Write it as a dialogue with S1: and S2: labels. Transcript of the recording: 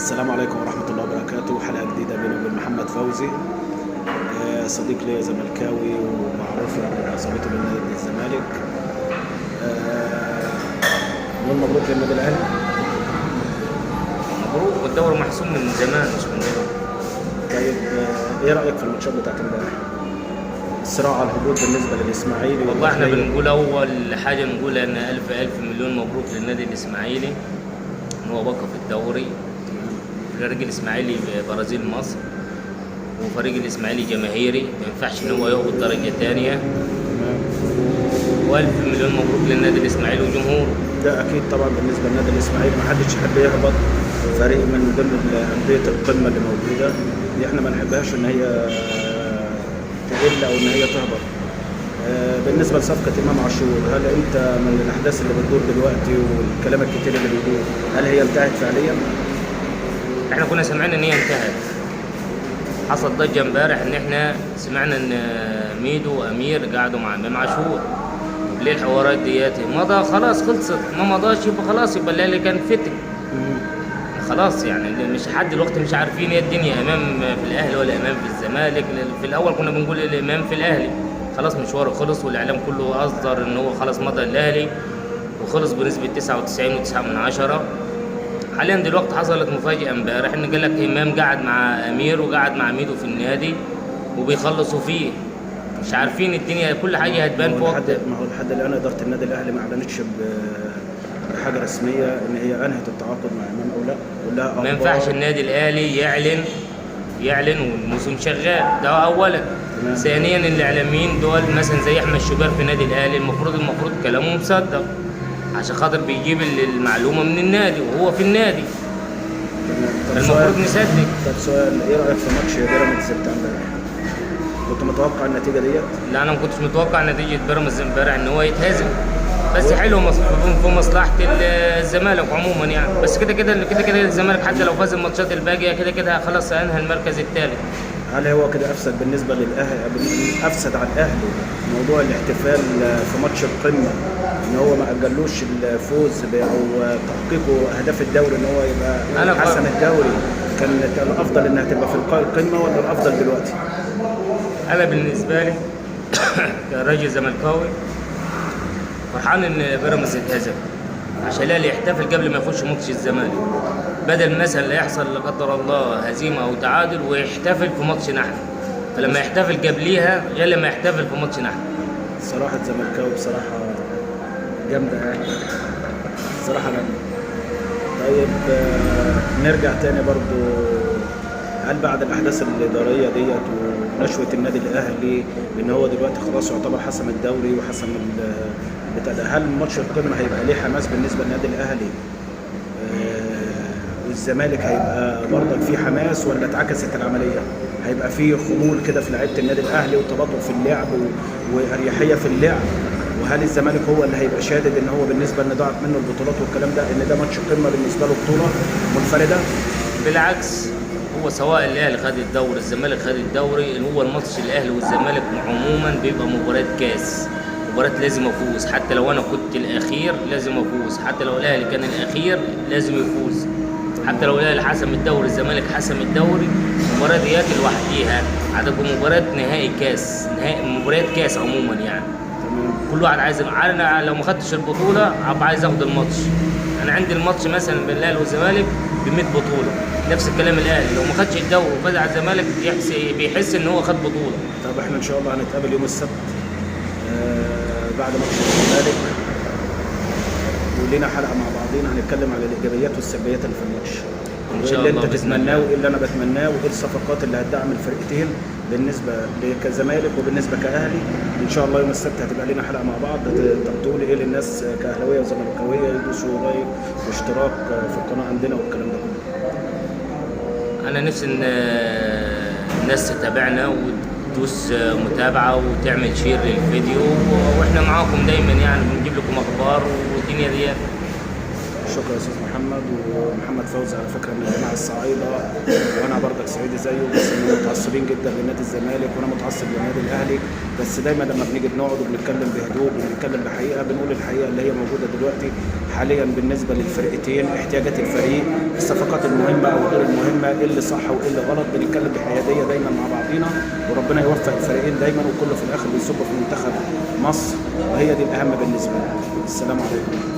S1: السلام عليكم ورحمة الله وبركاته. حلقة جديدة بيني وبين محمد فوزي، صديق ليا زملكاوي ومعروف يعني عصبيته من نادي الزمالك. نقول مبروك للنادي الأهلي.
S2: مبروك، والدوري محسوم من زمان مش من دلوقتي.
S1: طيب ايه رأيك في الماتشات بتاعت امبارح؟ الصراع على الهبوط بالنسبة للإسماعيلي.
S2: والله احنا بنقول اول حاجه نقول ان الف مليون مبروك للنادي الاسماعيلي ان هو بقى في الدوري. فريق الاسماعيلي برازيل مصر، وفريق الاسماعيلي جماهيري ما ينفعش ان هو يهبط درجه ثانيه. والف مليون مبروك للنادي الاسماعيلي وجمهوره.
S1: ده اكيد طبعا بالنسبه للنادي الاسماعيلي ما حدش يحب يهبط، فريق من ضمن انديه القمه اللي موجوده دي احنا ما نحبهاش ان هي تقل او ان هي تهبط. بالنسبه لصفقه امام عاشور، هل انت من الاحداث اللي بتدور دلوقتي والكلام الكتير اللي بيدور هل هي انتهت فعليا؟
S2: احنا كنا سامعين ان هي انتهت. حصل ضجه امبارح ان احنا سمعنا ان ميدو وامير قعدوا مع امام عاشور. ليه الحوارات ديت؟ مضى خلاص، خلصت. ما مضاش يبقى خلاص، يبقى اللي كان فتك خلاص. يعني مش حد الوقت مش عارفين ايه الدنيا، امام في الاهلي ولا امام في الزمالك. في الاول كنا بنقول الامام في الاهلي، خلاص مشواره خلص والاعلام كله اصدر ان هو خلاص مضى الاهلي وخلص بنسبه 99.9%. حاليا دلوقتي حصلت مفاجاه امبارح ان قال لك امام قعد مع امير وقعد مع ميدو في النادي وبيخلصوا فيه. مش عارفين الدنيا، كل حاجه هتبان في وقت.
S1: ما هو لحد الان اداره النادي الاهلي ما اعلنتش بحاجه رسميه ان هي انهت التعاقد مع امام او لا، كلها
S2: ما ينفعش النادي الاهلي يعلن والموسم شغال، ده اولا. ثانيا الاعلاميين دول مثلا زي احمد شوبير في النادي الاهلي المفروض كلامه مصدق عشان خاطر بيجيب المعلومه من النادي وهو في النادي. المفروض نصدق.
S1: طب سؤال، ايه رايك في ماتش بيراميدز بتاع امبارح؟ كنت متوقع النتيجه ديت؟
S2: لا، انا ما كنتش متوقع نتيجه بيراميدز امبارح ان هو يتهزم، بس حلو في مصلحه الزمالك عموما يعني. بس كده الزمالك حتى لو فاز الماتشات الباقيه كده خلاص انهى المركز الثالث.
S1: هل هو كده افسد بالنسبه للاهلي، افسد على الاهلي موضوع الاحتفال في ماتش القمه ان هو ما اجلوش الفوز او تحقيقه اهداف الدوري ان هو يبقى حسم الدوري؟ كان الافضل انها تبقى في القمه ولا الافضل دلوقتي؟
S2: انا بالنسبه لي كراجل زملكاوي فرحان ان بيراميدز اتهزم عشان الاهلي يحتفل قبل ما يخش ماتش الزمالك، بدل مثلا لا يحصل لا قدر الله هزيمه او تعادل ويحتفل في ماتش نحن. فلما يحتفل قبليها غير لما يحتفل في ماتش نحن.
S1: صراحه زملكاوي بصراحه جامده يعني، صراحه جامده. طيب نرجع تاني برضو، هل بعد الاحداث الاداريه ديت ونشوه النادي الاهلي ان هو دلوقتي خلاص يعتبر حسم الدوري وحسم بتاع ده، هل ماتش القمه هيبقى ليه حماس بالنسبه للنادي الاهلي والزمالك هيبقى برضك في حماس، ولا اتعكست العمليه؟ هيبقى في خمول كده في لعيبه النادي الاهلي وتباطؤ في اللعب واريحيه في اللعب، وهل الزمالك هو اللي هيبقى شادد ان هو بالنسبه ان ضاعت منه البطولات والكلام ده، ان ده ماتش قمه بالنسبه له بطوله منفرده؟
S2: بالعكس، هو سواء الاهلي خد الدوري الزمالك خد الدوري، هو الماتش الاهلي والزمالك عموما بيبقى مباراه كاس، مباراه لازم افوز. حتى لو انا كنت الاخير لازم افوز، حتى لو الاهلي كان الاخير لازم يفوز، حتى لو الاهلي حسم الدوري الزمالك حسم الدوري. المباراه ديت لوحديها هتبقى مباراه نهائي كاس، مباريات كاس عموما يعني. كل واحد عايز، انا لو ما خدتش البطوله ابقى عايز اخد الماتش. انا عندي الماتش مثلا بين الاهلي والزمالك ب 100 بطوله، نفس الكلام الاهلي لو ما خدش الدوري وفاز على الزمالك بيحس ان هو خد بطوله.
S1: طب احنا ان شاء الله هنتقابل يوم السبت بعد ماتش الزمالك، ولينا حلقه مع بعضينا هنتكلم على الايجابيات والسلبيات اللي في الماتش،
S2: ان شاء
S1: اللي
S2: الله
S1: انت تتمناه وايه اللي انا بتمناه، وايه الصفقات اللي هتدعم الفرقتين بالنسبه كزمالك وبالنسبه كاهلي. ان شاء الله يوم السبت هتبقى لنا حلقه مع بعض تقول ايه للناس كاهلاويه وزملكاويه يدوسوا لايك واشتراك في القناه عندنا والكلام ده كله.
S2: انا نفسي ان الناس تتابعنا وتدوس متابعه وتعمل شير للفيديو، واحنا معاكم دايما يعني بنجيب لكم اخبار والدنيا دي.
S1: شكرا يا استاذ محمد. ومحمد فوزي على فكره من جماعه الصعايده، وانا برضك صعيدي زيه، بس احنا متعصبين جدا لنادي الزمالك وانا متعصب للنادي الاهلي. بس دايما لما بنيجي بنقعد وبنتكلم بهدوء وبنتكلم بحقيقه، بنقول الحقيقه اللي هي موجوده دلوقتي حاليا بالنسبه للفرقتين، احتياجات الفريق، الصفقات المهمه او غير المهمه، ايه اللي صح وايه اللي غلط. بنتكلم بحياديه دايما مع بعضينا، وربنا يوفق الفريقين دايما، وكله في الاخر بيصب في منتخب مصر، وهي دي الاهم بالنسبه لنا. السلام عليكم.